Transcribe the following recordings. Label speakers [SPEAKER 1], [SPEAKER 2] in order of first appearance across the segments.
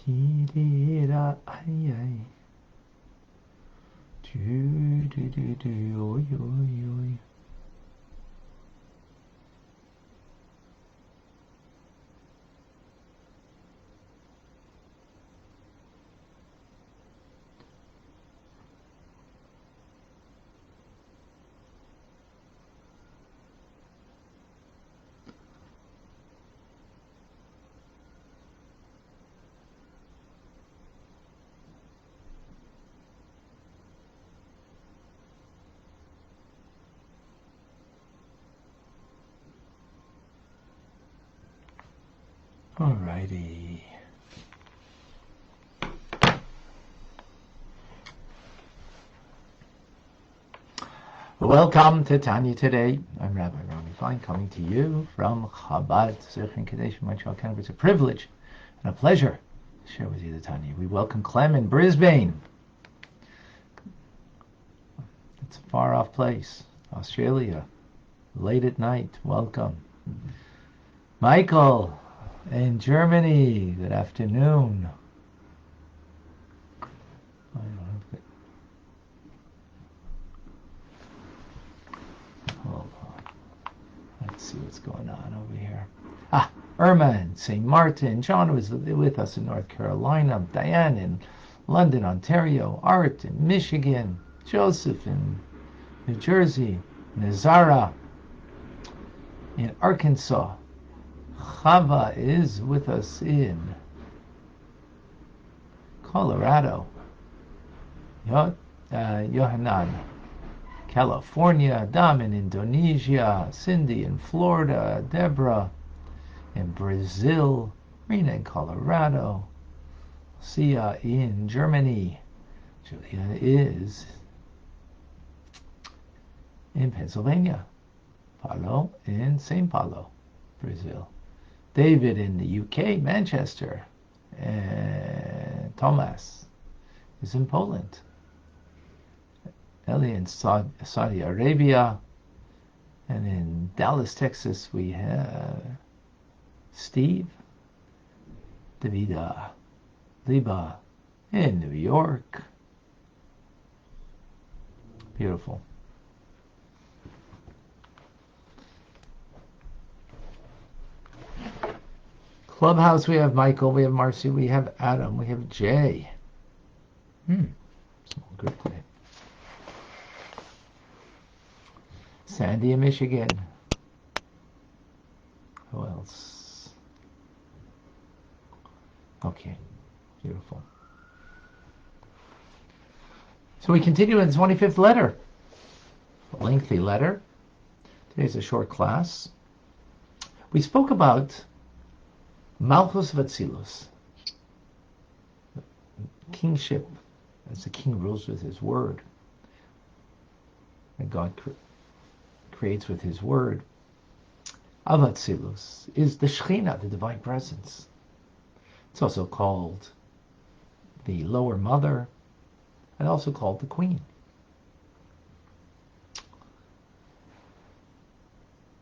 [SPEAKER 1] Idira ay ay. Do do do do oy oy oy. Alrighty. Welcome to Tanya today. I'm Rabbi Fine, coming to you from Chabad, Zechin Kadesh, Montreal, Canada. It's a privilege and a pleasure to share with you the Tanya. We welcome Clem in Brisbane. It's a far off place, Australia. Late at night. Welcome. Michael in Germany. Good afternoon. I don't have it. Hold on. Let's see what's going on over here. Irma in St. Martin. John was with us in North Carolina. Diane in London, Ontario. Art in Michigan. Joseph in New Jersey. Nazara in Arkansas. Chava is with us in Colorado. Yohanan, California. Dam in Indonesia. Cindy in Florida. Deborah in Brazil. Rena in Colorado. Sia in Germany. Julia is in Pennsylvania. Paulo in Sao Paulo, Brazil. David in the UK, Manchester. And Thomas is in Poland. Ellie in Saudi Arabia. And in Dallas, Texas, we have Steve, Davida, Liba in New York. Beautiful. Clubhouse, we have Michael, we have Marcy, we have Adam, we have Jay. Small group today. Sandy in Michigan. Who else? Okay, beautiful. So we continue in the 25th letter. A lengthy letter. Today's a short class. We spoke about Malchus Vatzilus, kingship, as the king rules with his word, and God creates with his word. Avatzilus is the Shekhinah, the divine presence. It's also called the lower mother, and also called the queen.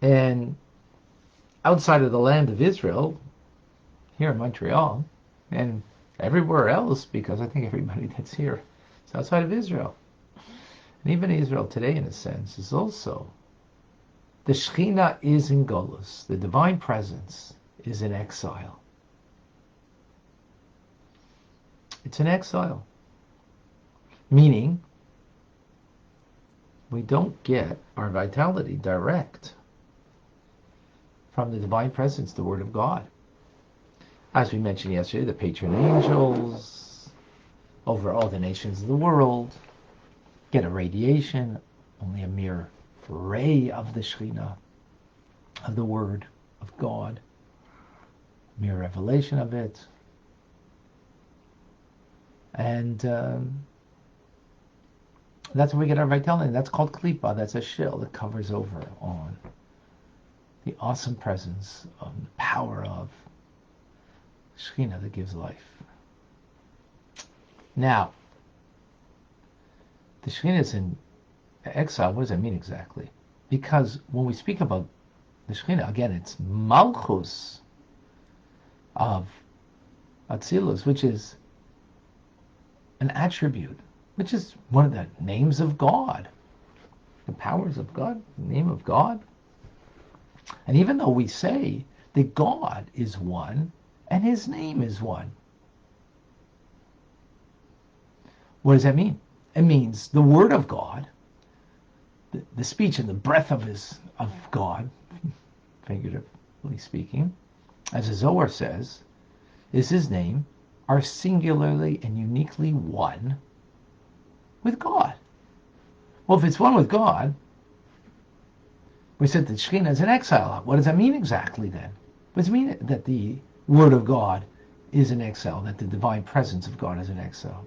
[SPEAKER 1] And outside of the land of Israel, here in Montreal, and everywhere else, because I think everybody that's here is outside of Israel. And even Israel today, in a sense, is also, the Shekhinah is in Golus. The divine presence is in exile. It's in exile. Meaning, we don't get our vitality direct from the divine presence, the Word of God. As we mentioned yesterday, the patron angels over all the nations of the world get a radiation, only a mere ray of the Shekhinah, of the Word of God, mere revelation of it. And that's where we get our vitality. That's called klipa. That's a shell that covers over on the awesome presence of the power of Shekhinah that gives life. Now, the Shekhinah is in exile. What does that mean exactly? Because when we speak about the Shekhinah, again, it's Malchus of Atzilus, which is an attribute, which is one of the names of God, the powers of God, the name of God. And even though we say that God is one and his name is one, what does that mean? It means the word of God, the speech and the breath of God, figuratively speaking, as the Zohar says, is his name, are singularly and uniquely one with God. Well, if it's one with God, we said that Shekhinah is in exile. What does that mean exactly then? What does it mean that the Word of God is in exile, that the divine presence of God is in exile?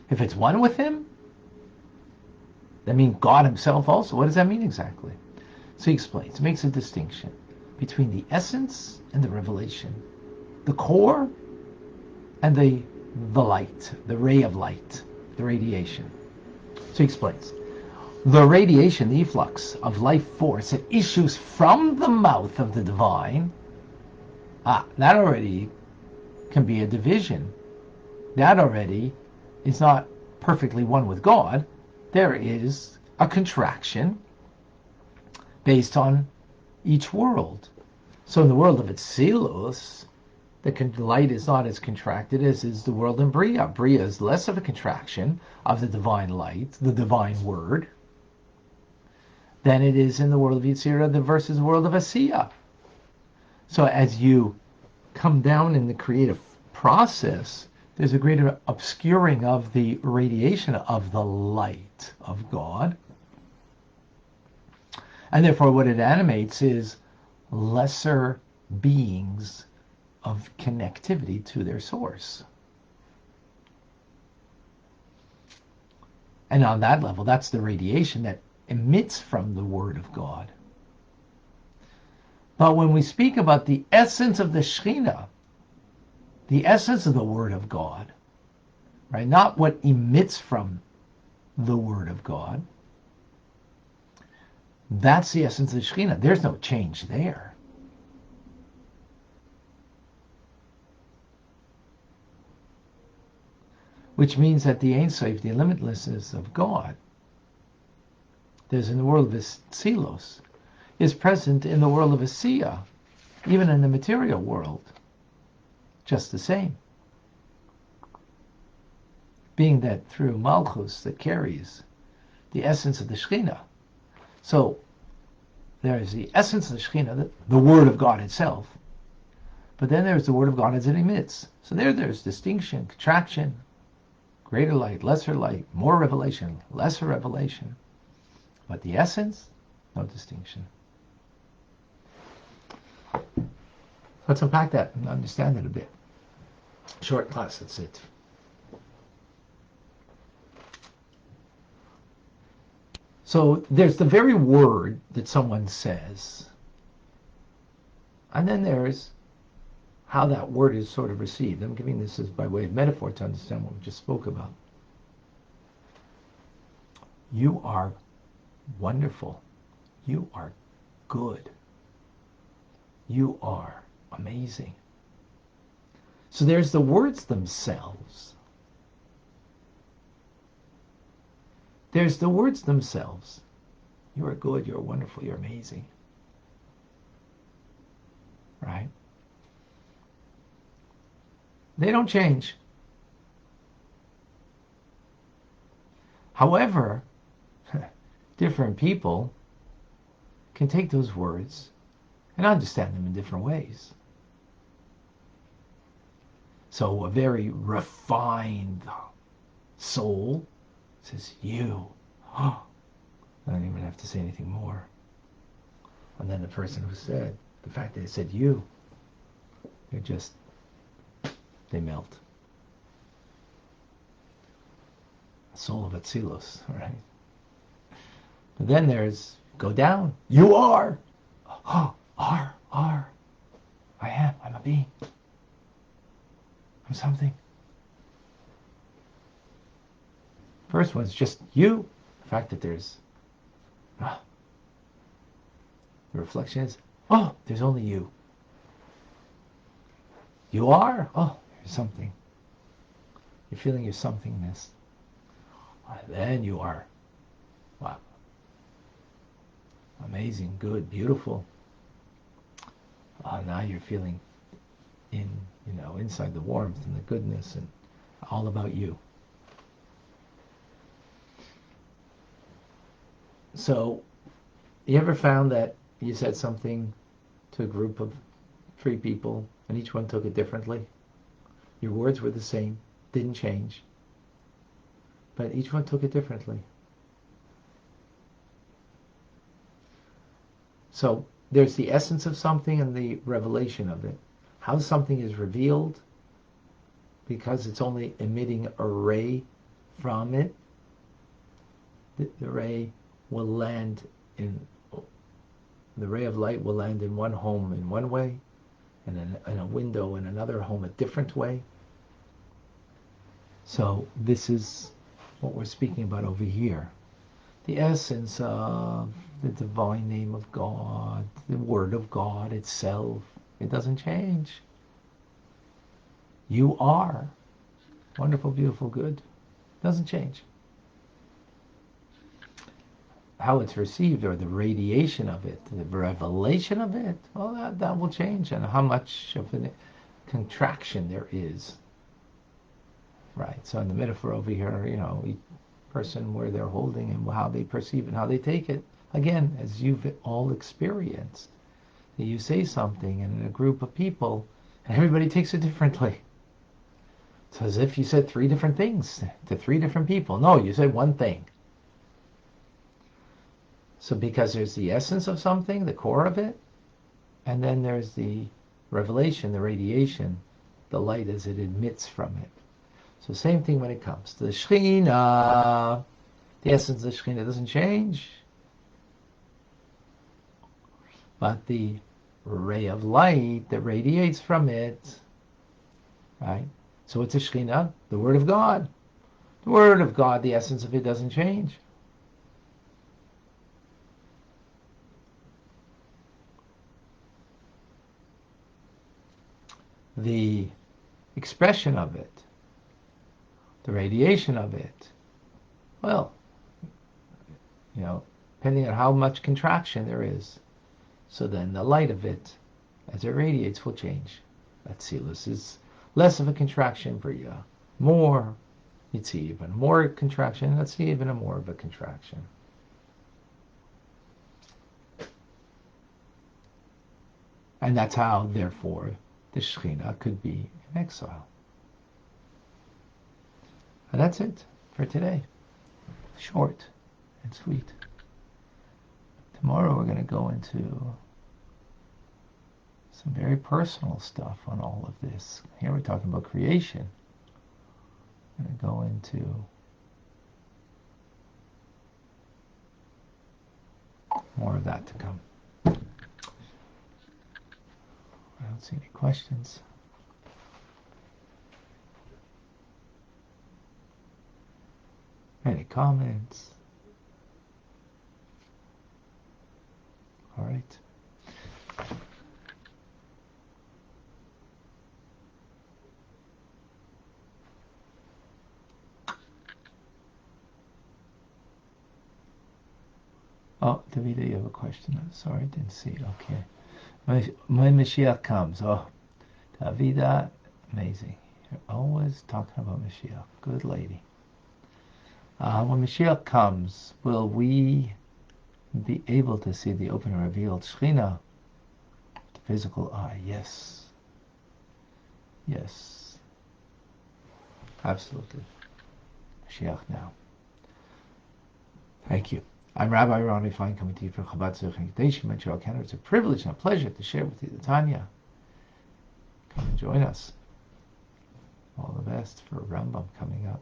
[SPEAKER 1] If it's one with him, that means God himself also. What does that mean exactly? So he explains, makes a distinction between the essence and the revelation, the core and the light, the ray of light, the radiation. So he explains, the radiation, the efflux of life force that issues from the mouth of the divine, that already can be a division. That already is not perfectly one with God. There is a contraction based on each world. So in the world of Atzilus, the light is not as contracted as is the world in Bria. Bria is less of a contraction of the divine light, the divine word, than it is in the world of Yetzirah versus the world of Asiya. So as you come down in the creative process, there's a greater obscuring of the radiation of the light of God. And therefore what it animates is lesser beings of connectivity to their source. And on that level, that's the radiation that emits from the Word of God. But when we speak about the essence of the Shekhinah, the essence of the Word of God, right? Not what emits from the Word of God. That's the essence of the Shekhinah. There's no change there. Which means that the Ein Sof, the limitlessness of God, there's in the world of Tzilos, is present in the world of Asiya, even in the material world, just the same. Being that through Malchus that carries the essence of the Shekhinah. So there is the essence of the Shekhinah, the Word of God itself, but then there's the Word of God as it emits. So there's distinction, contraction, greater light, lesser light, more revelation, lesser revelation. But the essence, no distinction. Let's unpack that and understand it a bit. Short class, that's it. So there's the very word that someone says, and then there's how that word is sort of received. I'm giving this as by way of metaphor to understand what we just spoke about. You are wonderful. You are good. You are amazing. So there's the words themselves. There's the words themselves. You are good, you're wonderful, you're amazing. Right? They don't change. However, different people can take those words and understand them in different ways. So a very refined soul says, you. Oh, I don't even have to say anything more. And then the person who said, the fact that it said you, they melt. Soul of Atzilus, right? But then there's, go down. You are. Oh, are. I am. I'm a being. I'm something. First one's just you. The fact that there's, the reflection is, there's only you. You are. Oh, you're something. You're feeling your somethingness. Then you are. Wow. Amazing, good, beautiful. Now you're feeling inside the warmth and the goodness and all about you. So, you ever found that you said something to a group of 3 people and each one took it differently? Your words were the same, didn't change, but each one took it differently. So there's the essence of something and the revelation of it. How something is revealed, because it's only emitting a ray from it, the ray will land in, the ray of light will land in one home in one way, and in a window in another home a different way. So this is what we're speaking about over here. The essence of the divine name of God, the word of God itself, it doesn't change. You are wonderful, beautiful, good. It doesn't change. How it's received, or the radiation of it, the revelation of it, well, that will change, and how much of a contraction there is. Right. So in the metaphor over here, each person where they're holding and how they perceive and how they take it. Again, as you've all experienced, that you say something and in a group of people, and everybody takes it differently. It's as if you said 3 different things to 3 different people. No, you said one thing. So because there's the essence of something, the core of it, and then there's the revelation, the radiation, the light as it emits from it. So same thing when it comes to the Shekhinah. The essence of the Shekhinah doesn't change. But the ray of light that radiates from it, right? So it's a Shekhinah, the Word of God. The Word of God, the essence of it doesn't change. The expression of it, the radiation of it, well, depending on how much contraction there is, so then the light of it, as it radiates, will change. Atzilus is less of a contraction, Bria. More, you'd see even more contraction. Let's see even more of a contraction. And that's how, therefore, the Shekhinah could be in exile. And that's it for today. Short and sweet. Tomorrow we're going to go into some very personal stuff on all of this. Here we're talking about creation. We're going to go into more of that to come. I don't see any questions. Any comments? All right. Oh, Davida, you have a question? Sorry, I didn't see it. Okay. When Mashiach comes, Davida, amazing. You're always talking about Mashiach. Good lady. When Mashiach comes, will we be able to see the open and revealed Shekhinah, the physical eye? Yes. Yes. Absolutely. Mashiach now. Thank you. I'm Rabbi Ronnie Fine, coming to you from Chabad Zurich and Judaism Montreal, Canada. It's a privilege and a pleasure to share with you the Tanya. Come and join us. All the best for Rambam coming up.